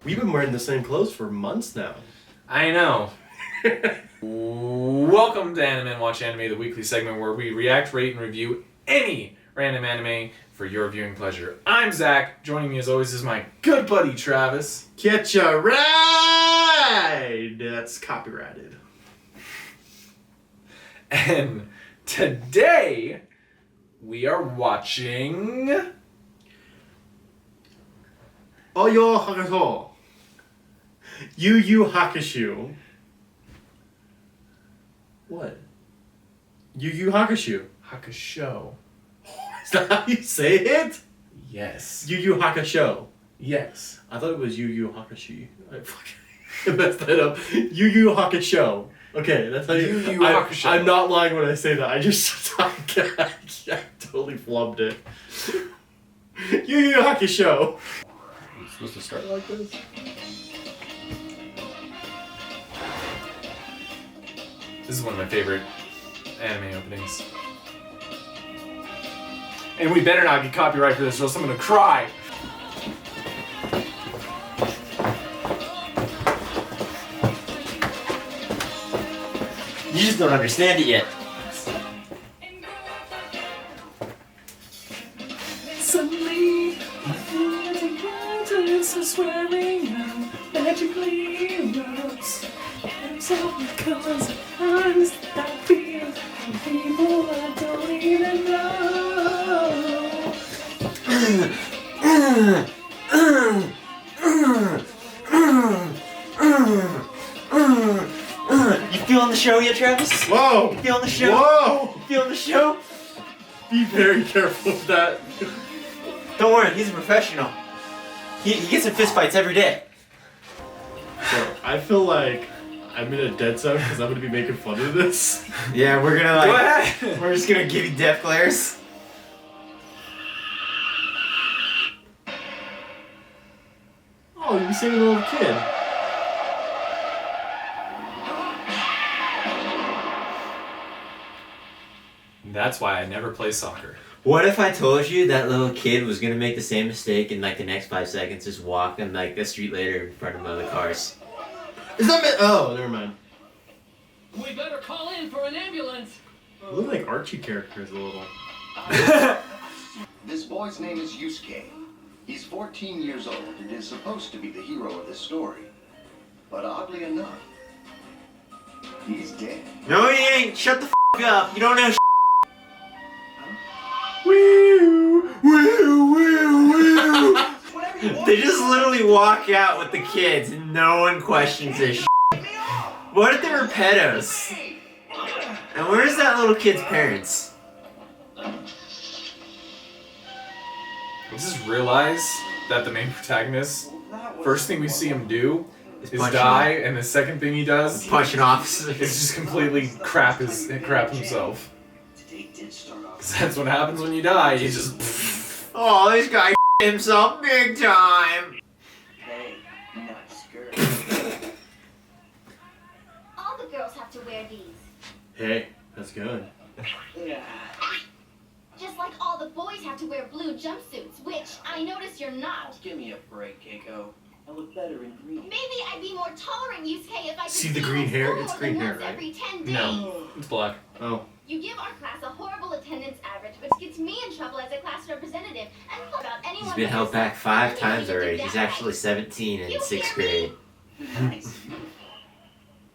We've been wearing the same clothes for months now. I know. Welcome to Animen Watch Anime, the weekly segment where we react, rate, and review any random anime for your viewing pleasure. I'm Zach. Joining me as always is my good buddy Travis. Catch a ride! That's copyrighted. And today we are watching Oyo Hakusho. Yu Yu Hakusho. What? Yu Yu Hakusho. Hakusho. Is that how you say it? Yes. Yu Yu Hakusho. Yes. I thought it was Yu Yu Hakushi. I fucking messed that up. Yu Yu Hakusho. Okay, that's how you. Yu Yu Hakusho. I'm not lying when I say that. I just I totally flubbed it. Yu Yu Hakusho. It's supposed to start like this. This is one of my favorite anime openings. And we better not get copyright for this or else I'm gonna cry. You just don't understand it yet. Suddenly, my feelings are swelling out, magically erupts. And so because times I feel from people I don't even know. You feeling the show yet, Travis? Whoa! You feeling the show? Whoa! You feeling the show? Be very careful with that. Don't worry, he's a professional. He gets in fistfights every day. So, I feel like I'm in a dead zone because I'm gonna be making fun of this. Yeah, we're gonna Go ahead. we're just gonna give you death glares. Oh, you're singing a little kid. That's why I never play soccer. What if I told you that little kid was gonna make the same mistake in like the next 5 seconds, just walk on like the street later in front of other cars? Is that me? Oh, never mind. We better call in for an ambulance. You look like Archie characters a little. This boy's name is Yusuke. He's 14 years old and is supposed to be the hero of this story. But oddly enough, he's dead. No, he ain't. Shut the f up. You don't know. Woo! Woo! Woo! Woo! They just literally walk out with the kids and no one questions this. What if they were pedos? And where's that little kid's parents? I just realize that the main protagonist, first thing we see him do is die, and the second thing he does Punch an officer. is just completely crap himself. Because that's what happens when you die. You just. Oh, this guy himself big time. Hey, nice girl. All the girls have to wear these. Hey, that's good. Just like all the boys have to wear blue jumpsuits, which I notice you're not. Give me a break, Keiko. I look better in green. Maybe I'd be more tolerant, Yusuke, if I could See the green you hair? more It's than green hair, once right? every 10 days. No, it's black. Oh. You give our class a horrible attendance average, which gets me in trouble as a class representative. And about anyone He's been but held back yourself. 5 You times need to do already. that He's right. actually 17 in You 6th hear me? grade. Nice.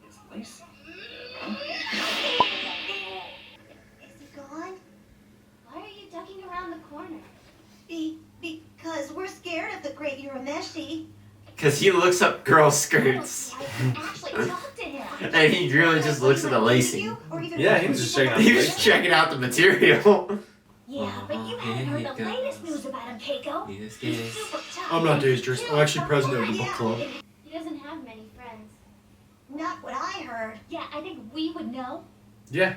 It's Lacey. Is he gone? Why are you ducking around the corner? Because we're scared of the great Urameshi. Because he looks up girls' skirts. I can actually talk to him. And he really just looks at the lacing. Yeah, he was just checking out He was checking out the material. Yeah, but you haven't heard the latest news about him, Keiko. He's He's gay. super tough. I'm not dangerous. I'm actually president of the book club. He doesn't have many friends. Not what I heard. Yeah, I think we would know. Yeah.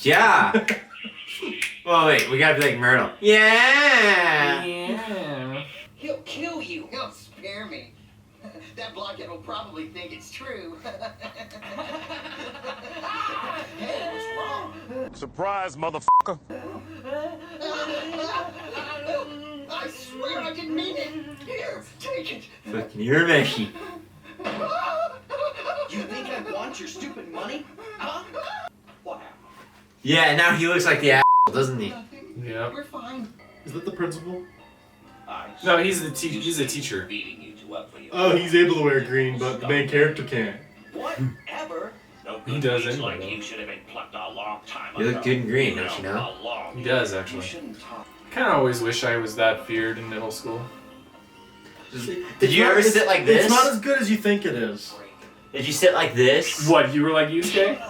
Yeah. Well, wait, we gotta be like Myrtle. Yeah. Yeah. He'll kill you. He'll spare me. That blockhead will probably think it's true. Hey, what's wrong? Surprise, motherfucker. I swear sorry, I didn't mean it. Here, take it. Fucking Urameshi. You think I want your stupid money? Huh? What happened? Yeah, now he looks like the asshole, doesn't he? Nothing. Yep. We're fine. Is that the principal? No, he's the he's a teacher. Beating you two up for you. Oh, he's able to wear green, but the main character can't. Whatever. He does anyway. Like you should have been plucked a long time You look good in green, don't you know? He does You actually. shouldn't talk. Kind of always wish I was that feared in middle school. Did you ever sit like this? It's not as good as you think it is. Did you sit like this? What, you were like Yusuke?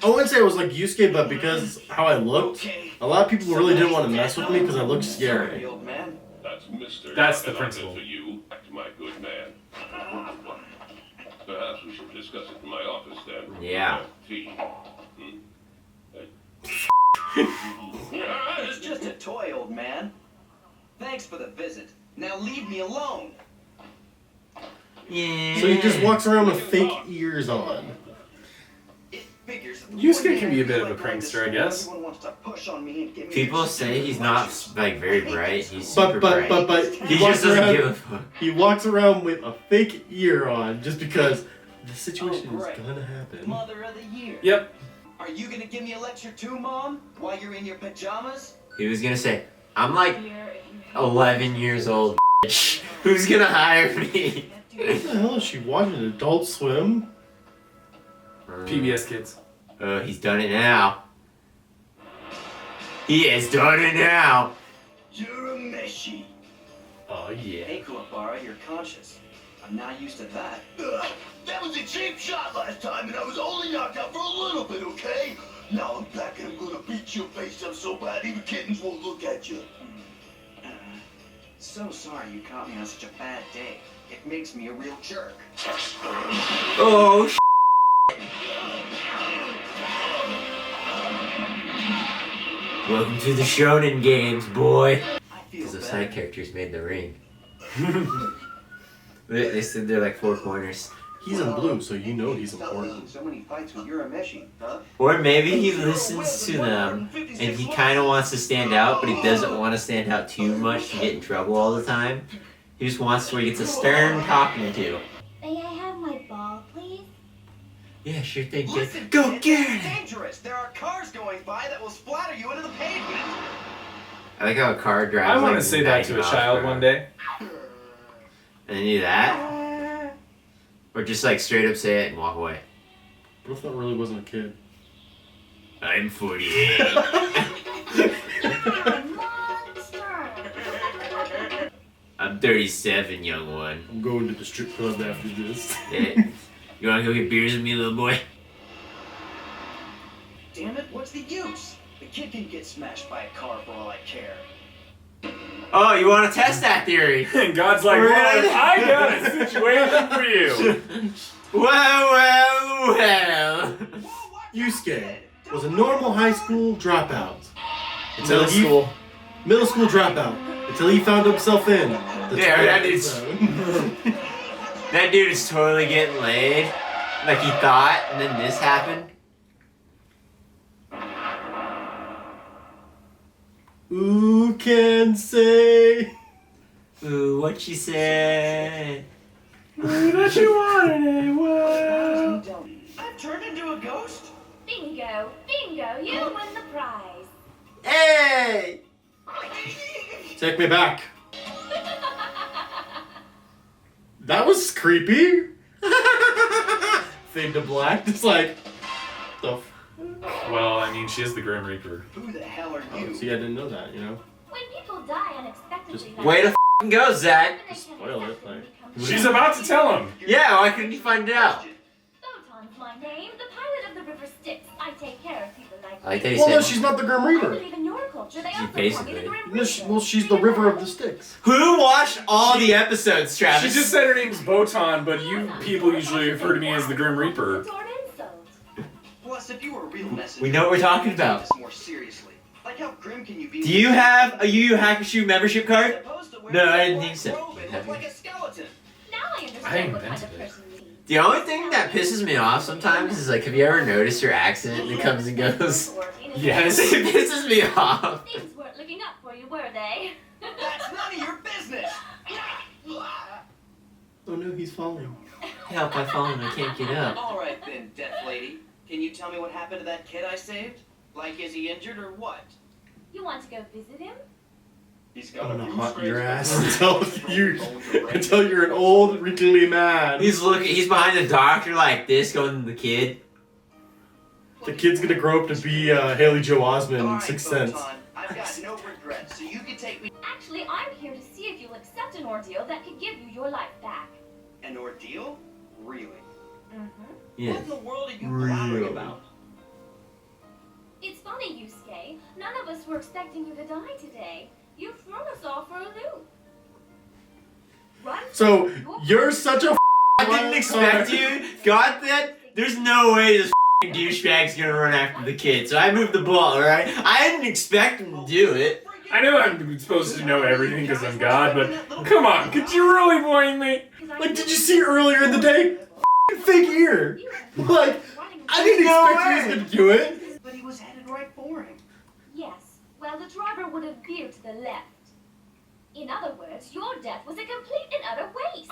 I wouldn't say it was like Yusuke, but because how I looked, a lot of people really didn't want to mess with me because I looked scary. Old man. That's Mr. That's the And I'm principal. here for you, my good man. Perhaps we should discuss it in my office then. Yeah. Tea. It's just a toy, old man. Thanks for the visit. Now leave me alone. Yeah. So he just walks around with fake ears on. It figures. Yusuke can be a bit of a prankster, I guess. Everyone wants to push on me and give me People their say he's not like very bright. He's But super bright. he He walks just doesn't around. give a fuck. He walks around with a fake ear on just because the situation is great. gonna happen. Mother of the year. Yep. Are you gonna give me a lecture too, Mom? While you're in your pajamas? He was gonna say, I'm like 11 years old. Bitch. Who's gonna hire me? What the hell is she watching? Adult Swim? PBS Kids. Oh, he's done it now. He has done it now. You're a meshy. Oh yeah. Hey, Kuwabara, you're conscious. I'm not used to that. That was a cheap shot last time, and I was only knocked out for a little bit, okay? Now I'm back and I'm gonna beat your face up so bad even kittens won't look at you. So sorry you caught me on such a bad day. It makes me a real jerk. Oh, welcome to the Shonen Games, boy. I feel Because the bad. side characters made the ring. They said they're like 4 corners. He's in blue, so you know he's important. So many fights with Urameshi, huh? Or maybe he listens to them and he kind of wants to stand out, but he doesn't want to stand out too much to get in trouble all the time. He just wants where he gets a stern talking to. May I have my ball, please? Yeah, sure thing, kid. Listen, Go kid, get it's it! dangerous. There are cars going by that will splatter you into the pavement. I like how a car drives. I want to like say that 90 to a miles child per one hour. day. And then do that? Or just like straight up say it and walk away. What if that really wasn't a kid? I'm 48. Monster! I'm 37, young one. I'm going to the strip club after this. Yeah. You wanna go get beers with me, little boy? Damn it, what's the use? The kid can get smashed by a car for all I care. Oh, you wanna test that theory? And God's like, Really? well, I got a situation for you. Well. Yusuke was a normal high school dropout. Middle school. Middle school dropout. Until he found himself in the Yeah, that Twilight dude's- Zone. That dude is totally getting laid. Like he thought, and then this happened. Who can say? Ooh, what she said. That you wanted it, well. I've turned into a ghost? Bingo! Bingo! You win the prize! Hey! Take me back. That was creepy. Fade to black. Just like the. Well, I mean, she is the Grim Reaper. Who the hell are Oh, you? see, I didn't know that. You know. When people die unexpectedly, Just like Way to f***ing go, Zach. Spoil it, like- She's about to tell him. Yeah, why couldn't you find it out? Photon's my name, the pilot of the river Styx. I take care of people like I like that he Well, no, said, she's not the Grim I Reaper. believe in your culture. They also call me basically- the Grim No, Reaper. well, she's the River of the Sticks. who watched all the episodes, Travis? She just said her name's Botan, but you people usually refer to me as the Grim Reaper. It's an insult. Plus, if you were a real messenger, We know what we're talking you'd take about. this more seriously. Like how grim can you be? Do you have a Yu Yu Hakusho membership card? Supposed to wear No, I a didn't black think so. robe and look like a skeleton. Now I understand I what kind invented of it. person you are. The only thing that pisses me off sometimes is like, have you ever noticed your accent that comes and goes? Yes. It pisses me off. Things weren't looking up for you, were they? That's none of your business. business. Oh no, he's falling. Help, I've fallen, I can't get up. All right then, Death Lady. Can you tell me what happened to that kid I saved? Like, is he injured or what? You want to go visit him? He's I'm got a gonna few haunt your scrapes ass on until you're an old, wrinkly man. He's behind the doctor like this, going to the kid. The kid's gonna grow up to be Haley Joe Osment in All right, Sixth Sense. Photon, I've got no regrets, so you can take me. Actually, I'm here to see if you'll accept an ordeal that could give you your life back. An ordeal? Really? Yeah. What in the world are you blabbering about? It's funny, Yusuke. None of us were expecting you to die today. You've thrown us all for a loop. Run. So you're such a. I didn't expect you. Got that? There's no way this douchebag's gonna run after the kid, so I moved the ball, alright? I didn't expect him to do it. I know I'm supposed to know everything because I'm God, but come on, could you really blame me? Like, did you see earlier in the day? Fake ear. Like, I didn't expect he was gonna do it. But he was headed right for him. Yes. Well, the driver would have veered to the left. In other words, your death was a complete and utter waste.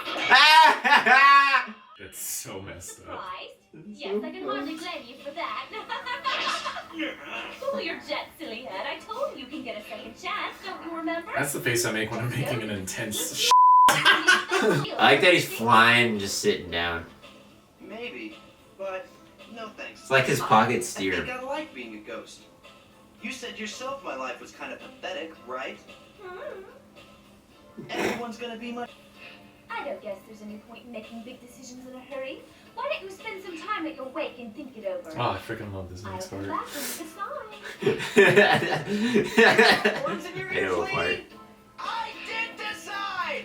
That's so messed up. Surprised? Yes, I can hardly blame you for that. Cool your jet, silly head. I told you can get a second chance, don't you remember? That's the face I make when I'm making an intense I like that he's flying and just sitting down. Maybe, but no thanks. It's like his pocket I steer. think I like being a ghost. You said yourself my life was kind of pathetic, right? Everyone's gonna be my... I don't guess there's any point in making big decisions in a hurry. Why don't you spend some time at your wake and think it over? Oh, I freaking love this I'll next come part. back when you decide. Words in your I know ears, a part. lady? I did decide!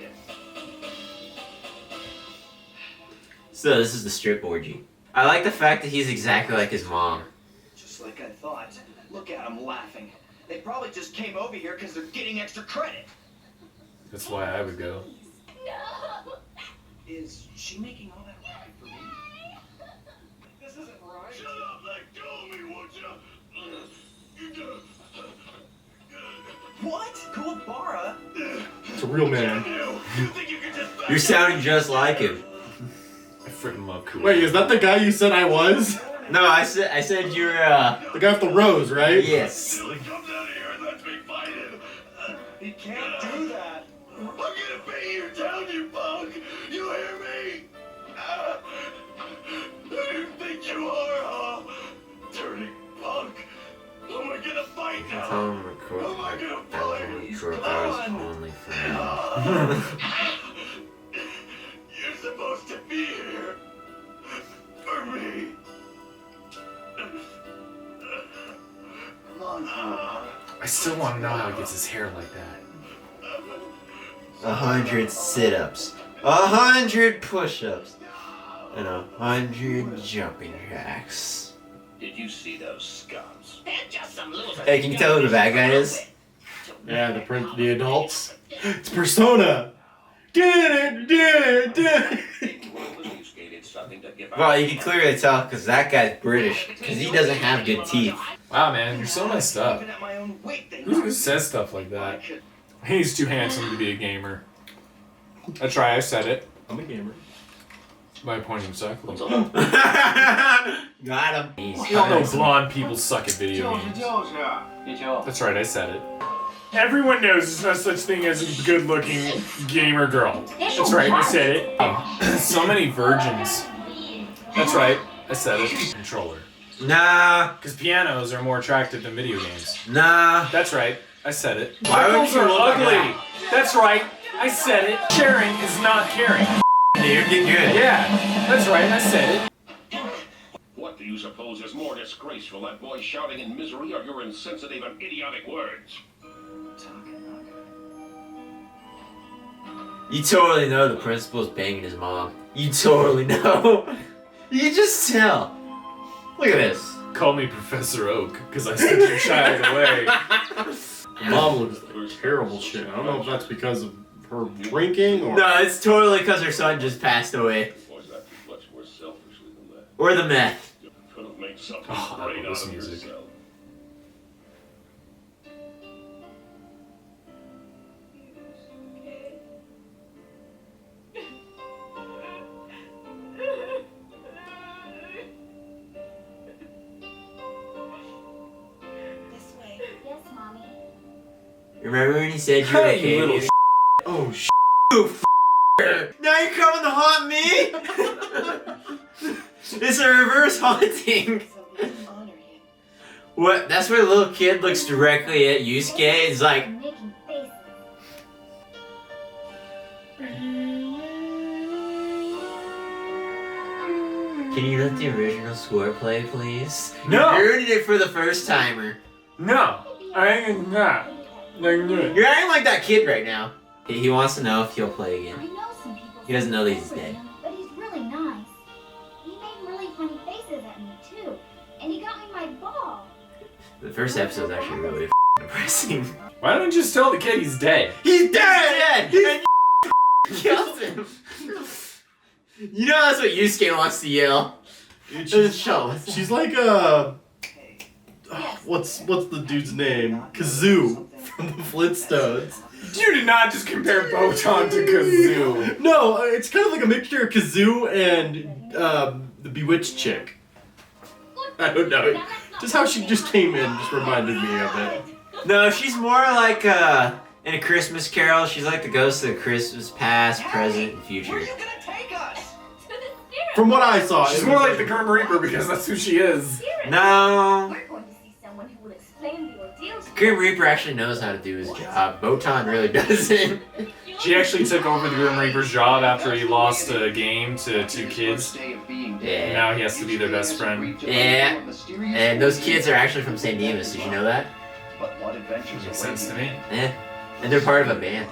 So this is the strip orgy. I like the fact that he's exactly like his mom. Just like I thought. Look at them laughing. They probably just came over here because they're getting extra credit. That's why I would go. No. Is she making all that racket for me? This isn't right. Shut up, let go of me, would you? What? Kuwabara? It's a real man. You think you can just back You're up? sounding just like him. I freaking love Cool. Wait, is that the guy you said I was? No, I said you're The guy with the rose, right? yes. Silly, come down here and let's be fighting. He can't do that. I'm gonna pay you down, you punk! You hear me? Who do you think you are, huh? Dirty punk! Who am I gonna fight now? Tell him record Who am I gonna fight? short hours only for now. You're supposed to be here for me. Come on, Kuwabara. I still want to know how he gets his hair like that. 100 sit-ups, 100 push-ups, and 100 jumping jacks. Did you see those scums? They're just some little... Hey, can you tell who the bad guy is? Yeah, the adults. It's Persona. Did it. Well, you can clearly tell because that guy's British, because he doesn't have good teeth. Wow, man, you're so messed up. Even at my own weight, they Who says stuff like that? He's too handsome to be a gamer. That's right, I said it. I'm a gamer. By pointing exactly. Got him. He's We all know blonde people suck at video games. That's right, I said it. Everyone knows there's no such thing as a good-looking gamer girl. That's right, I said it. So many virgins. That's right, I said it. Controller. Nah, Because pianos are more attractive than video games. nah. That's right, I said it. Why would Pickles you are look like ugly. that? That's right, I said it. Sharing is not caring. Dude, get good. Yeah, that's right, I said it. What do you suppose is more disgraceful, that boy shouting in misery or your insensitive and idiotic words? You totally know the principal's banging his mom. You totally know. You just tell. Look at this. Call me Professor Oak, because I sent your child away. Mom looks like terrible shit. I don't know if that's because of her drinking or. No, it's totally because her son just passed away. Was that much more selfishly than that? Or the meth. Could have made something Oh, I great love this out of music. yourself. Remember when he said you were Hey, okay? you little dude? Oh, You f***er. Now you're coming to haunt me? It's a reverse haunting. What? That's where the little kid looks directly at Yusuke. It's like, Making faces. can you let the original score play, please? No. You ruined it for the first timer. No, I ain't not. You're acting like that kid right now. He wants to know if he'll play I again. know some people. He doesn't know that say he's for dead. him, but he's really nice. He made really funny faces at me too, and he got me my ball. The first episode's actually really depressing. Why don't you just tell the kid he's dead? He's dead! And kills him. You know that's what Yusuke wants to yell. dude, Show. she's like what's the dude's name? Kazoo from the Flintstones. You did not just compare Botan to Kazoo. No, it's kind of like a mixture of Kazoo and the Bewitched chick. I don't know. Just how she just came in just reminded me of it. No, she's more like in A Christmas Carol. She's like the ghost of Christmas past, present, and Where future. are you gonna take us? To the spirit. From what I saw, She's it more was like the Grim Reaper because that's who she is. Spirit. No. We're going to see someone who will explain the ordeal to Grim us. Reaper actually knows how to do his job. Botan really doesn't. She actually took over the Grim Reaper's job after he lost a game to two kids. And Yeah. now he has to be their best friend. Yeah. And those kids are actually from St. Demas. Did you know that? But what adventures Makes sense to me. Yeah. And they're part of a band.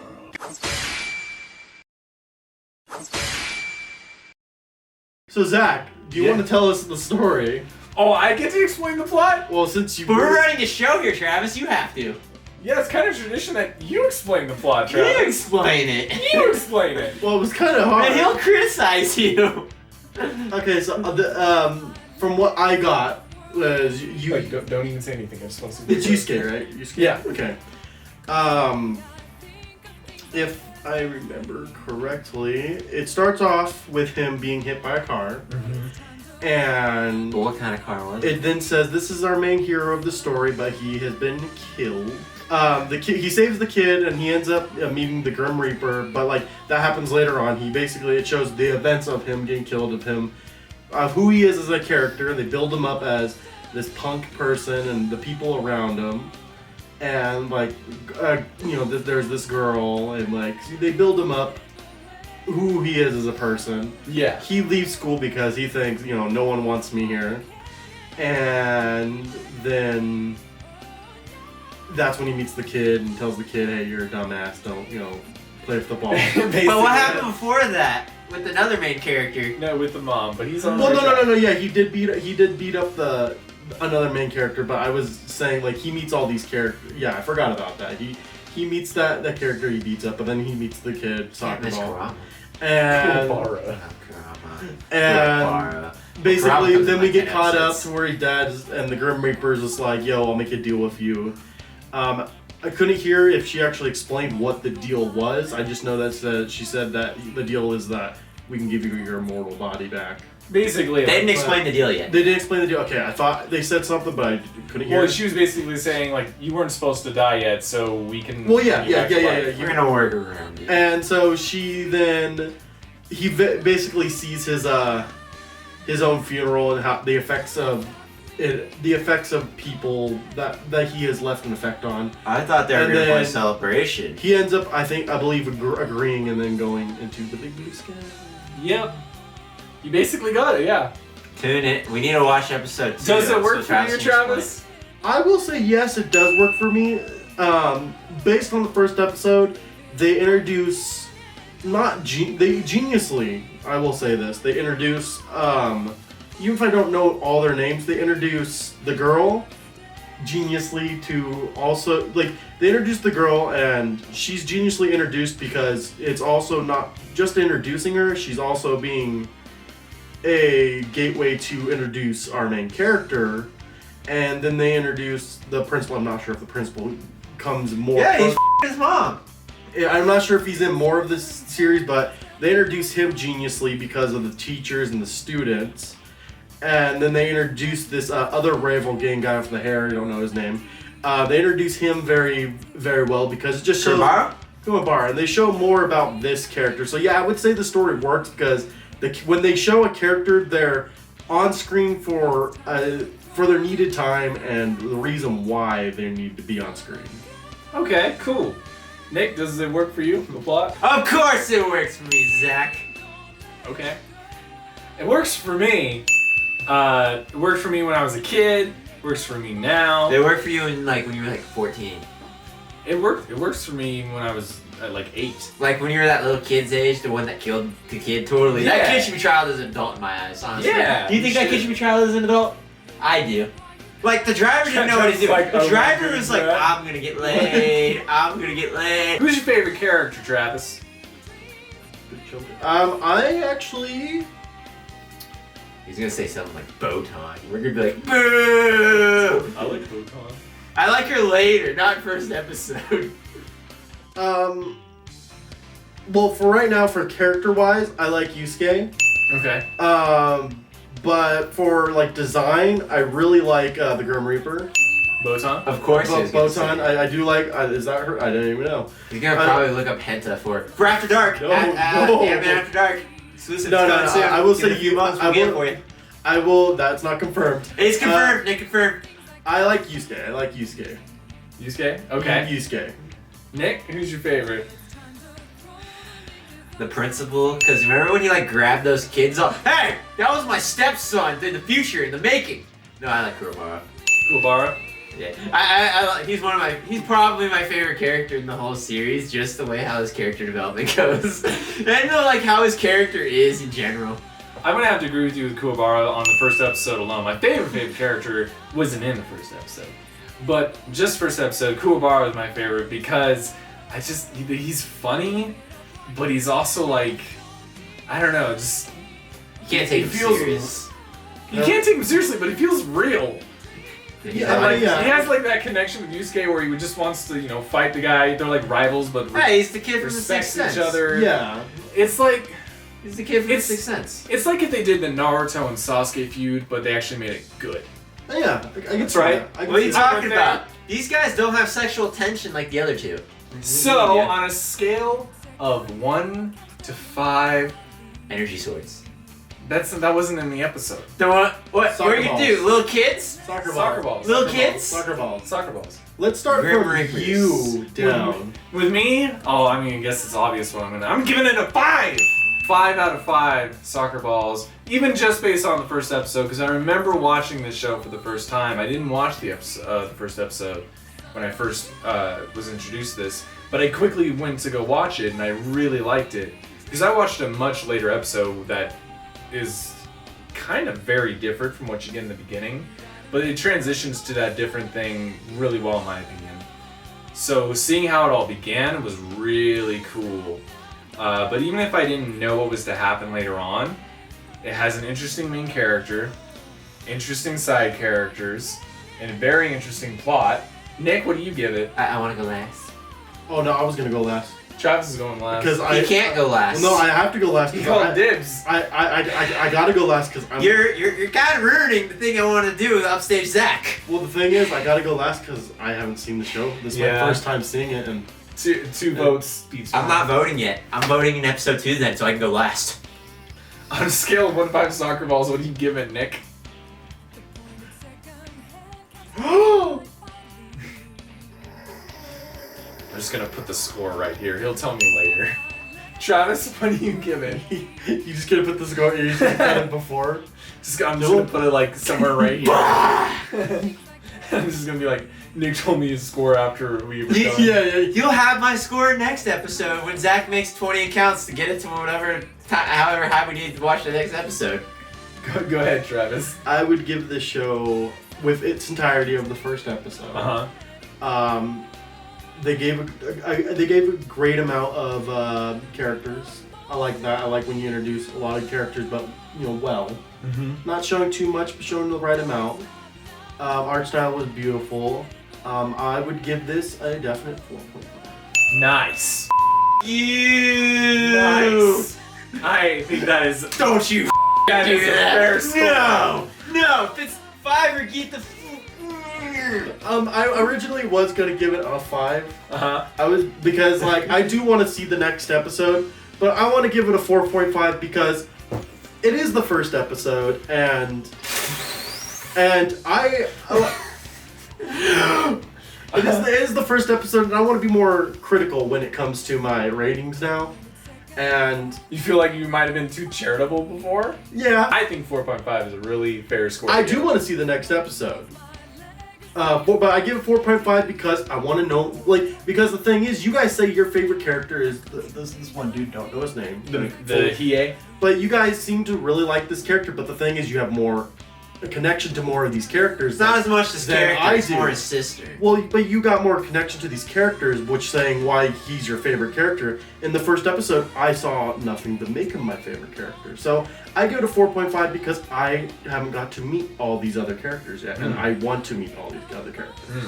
So Zach, do you Yeah. want to tell us the story? Oh, I get to explain the plot? Well, since you But we're running a show here, Travis. You have to. Yeah, it's kind of tradition that you explain the plot, You Travis. explain it. You explain it. well, it was kind of hard. And he'll criticize you. Okay, so from what I got was you. Wait, don't even say anything. I just want to see. It's Yusuke, right? Yusuke? Yeah. Okay. If I remember correctly, it starts off with him being hit by a car, and But what kind of car was it? it then says this is our main hero of the story, but he has been killed. The kid, he saves the kid, and he ends up meeting the Grim Reaper. But like that happens later on. It shows the events of him getting killed, of him, who he is as a character. They build him up as this punk person and the people around him, and like there's this girl, and like they build him up who he is as a person. Yeah. He leaves school because he thinks, no one wants me here. And then that's when he meets the kid and tells the kid, hey, you're a dumbass, don't, play with the ball. But what happened before that with another main character? No, with the mom, but he's on. Well, no, yeah, he did beat up another main character, but I was saying, like, he meets all these characters. Yeah, I forgot about that. He meets that character he beats up, but then he meets the kid, soccer ball. And basically, then we get caught up to where his dad and the Grim Reaper's just like, yo, I'll make a deal with you. I couldn't hear if she actually explained what the deal was. I just know that she said that the deal is that we can give you your immortal body back. Basically, They didn't explain the deal yet. They didn't explain the deal. Okay, I thought they said something, but I couldn't hear. Well, it. she was basically saying like you weren't supposed to die yet, so we can. Well, yeah. We're gonna work around it. And so he basically sees his own funeral and how the effects of people that he has left an effect on. I thought they were And gonna play then Celebration. He ends up, I believe, agreeing and then going into the big blue sky. Yep. You basically got it, yeah. Tune it. We need to watch episode 2. Does it work so for you, Travis? I will say yes, it does work for me. Based on the first episode, they introduce geniusly. I will say this: they introduce even if I don't know all their names, they introduce the girl geniusly to also like they introduce the girl, and she's geniusly introduced because it's also not just introducing her; she's also being a gateway to introduce our main character. And then they introduce the principal. I'm not sure if the principal comes more. Yeah, he's his mom. I'm not sure if he's in more of this series, but they introduce him geniusly because of the teachers and the students. And then they introduce this other rival gang guy with the hair. I don't know his name. They introduce him very, very well because it just shows Kumabara, and they show more about this character. So yeah, I would say the story works because when they show a character, they're on screen for their needed time and the reason why they need to be on screen. Okay, cool. Nick, does it work for you, the plot? Of course it works for me, Zach. Okay. It works for me. It worked for me when I was a kid. It works for me now. They work for you in when you were 14. It works for me when I was like 8. Like when you were that little kid's age, the one that killed the kid. Totally. Yeah. That kid should be trialed as an adult in my eyes, honestly. Yeah. Do you think that kid should be trialed as an adult? I do. Like the driver didn't know what to do. The driver was like, I'm gonna get laid. I'm gonna get laid. Who's your favorite character, Travis? I actually. He's gonna say something like Botan. We're gonna be like, boo! I like Botan. I like her later, not first episode. Well, for right now, for character-wise, I like Yusuke. Okay. But for like design, I really like the Grim Reaper. Botan? Of course. Botan, I do like. Is that her? I didn't even know. You're gonna probably look up Henta for After Dark. No, After Dark. Exclusive. No. I will say you. For you. I will. That's not confirmed. It's confirmed. Nick confirmed. I like Yusuke. I like Yusuke. Yusuke? Okay. Yusuke. Nick, who's your favorite? The principal, because remember when he grabbed those kids off? Hey, that was my stepson in the future, in the making. No, I like Kuwabara. Kuwabara? Yeah, I he's probably my favorite character in the whole series, just the way how his character development goes. And I know how his character is in general. I'm gonna have to agree with you with Kuwabara on the first episode alone. My favorite character wasn't in the first episode. But just first episode, Kuwabara was my favorite because he's funny, but he's also I don't know, just... You can't take him serious. You can't take him seriously, but he feels real. Yeah, He has that connection with Yusuke where he just wants to, fight the guy. They're like rivals, but he's the kid from the Sixth Sense. Each other. Yeah. It's like... He's the kid from the Sixth Sense. It's like if they did the Naruto and Sasuke feud, but they actually made it good. Yeah, I can That's see right. that. What are you talking about? These guys don't have sexual tension like the other two. So, on a scale of 1 to 5... Energy swords. That wasn't in the episode. What are you gonna do? Little kids? Soccer balls. Little kids? Soccer balls. Soccer balls. Let's start Grim from Reapers. you down. With me? Oh, I mean, I guess it's obvious what I'm giving it a 5! 5 out of 5 soccer balls, even just based on the first episode, because I remember watching this show for the first time. I didn't watch the first episode when I first was introduced to this, but I quickly went to go watch it, and I really liked it. Because I watched a much later episode that is kind of very different from what you get in the beginning, but it transitions to that different thing really well in my opinion. So seeing how it all began was really cool. But even if I didn't know what was to happen later on, it has an interesting main character, interesting side characters, and a very interesting plot. Nick, what do you give it? I want to go last. Oh no, I was gonna go last. Travis is going last. Because You can't go last. Well, no, I have to go last. He called dibs. I gotta go last because I'm. You're kind of ruining the thing I want to do with Upstage Zach. Well, the thing is, I gotta go last because I haven't seen the show. This is my first time seeing it, and two votes beats one. I'm not voting yet. I'm voting in episode 2 then, so I can go last. On a scale of 1 to 5 soccer balls, what do you give it, Nick? I'm just gonna put the score right here. He'll tell me later. Travis, what do you give it? you just gonna put the score. You just done it before. I'm just gonna put it somewhere right here. I'm just gonna be like, Nick told me his score after we were done. Yeah. You'll have my score next episode when Zach makes 20 accounts to get it to however high we need to watch the next episode. Go ahead, Travis. I would give this show, with its entirety of the first episode. They gave a great amount of characters. I like that. I like when you introduce a lot of characters, but well. Not showing too much, but showing the right amount. Art style was beautiful. I would give this a definite 4.5. Nice. You. Nice. I think that is. Don't you that do is a that. fair score. No. If it's 5 or get the. I originally was gonna give it a 5. Uh-huh. I was because like I do want to see the next episode, but I want to give it a 4.5 because it is the first episode and it is the first episode and I want to be more critical when it comes to my ratings now. And You feel like you might have been too charitable before? yeah, I think 4.5 is a really fair score. I do want to see the next episode. But I give it 4.5 because I want to know, like, because the thing is, you guys say your favorite character is this one dude, don't know his name. The Hiei. But you guys seem to really like this character, but the thing is, you have a connection to more of these characters. It's not as much his than character, I it's do. more his sister. Well, but you got more connection to these characters, which saying why he's your favorite character. In the first episode, I saw nothing to make him my favorite character. So I go to 4.5 because I haven't got to meet all these other characters yet, and I want to meet all these other characters.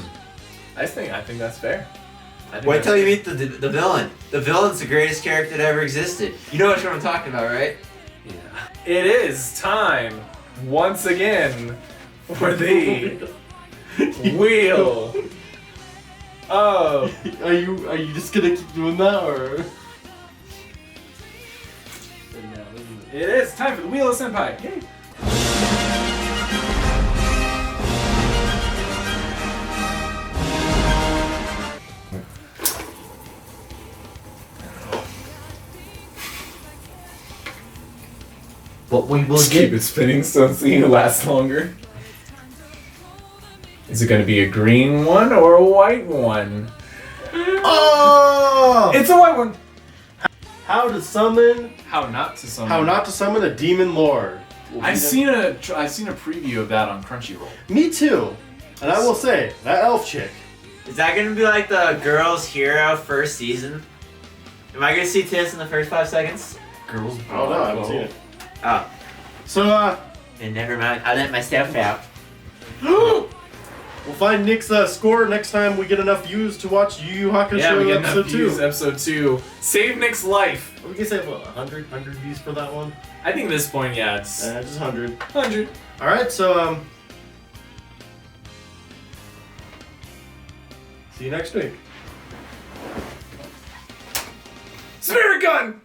I think that's fair. Wait till you meet the villain. The villain's the greatest character that ever existed. You know what I'm talking about, right? Yeah. It is time once again for the wheel of. Are you just gonna keep doing that, or? It is time for the wheel of senpai. Yay. What we will Just keep it spinning so it's going to last longer. Is it going to be a green one or a white one? Oh! It's a white one. How to summon? How not to summon? How not to summon a demon lord? I've seen a preview of that on Crunchyroll. Me too. And I will say that elf chick. Is that gonna be like the Girls' Hero first season? Am I gonna see tits in the first 5 seconds? Girls. Oh no, I haven't seen it. Oh. So And never mind, I let myself out. we'll find Nick's score next time we get enough views to watch Yu Yu Hakusho Yeah, we get enough episode views. 2. Episode 2. Save Nick's life. We can say what, 100 views for that one? I think at this point, yeah, it's Just 100. 100. Alright, so see you next week. Spirit gun!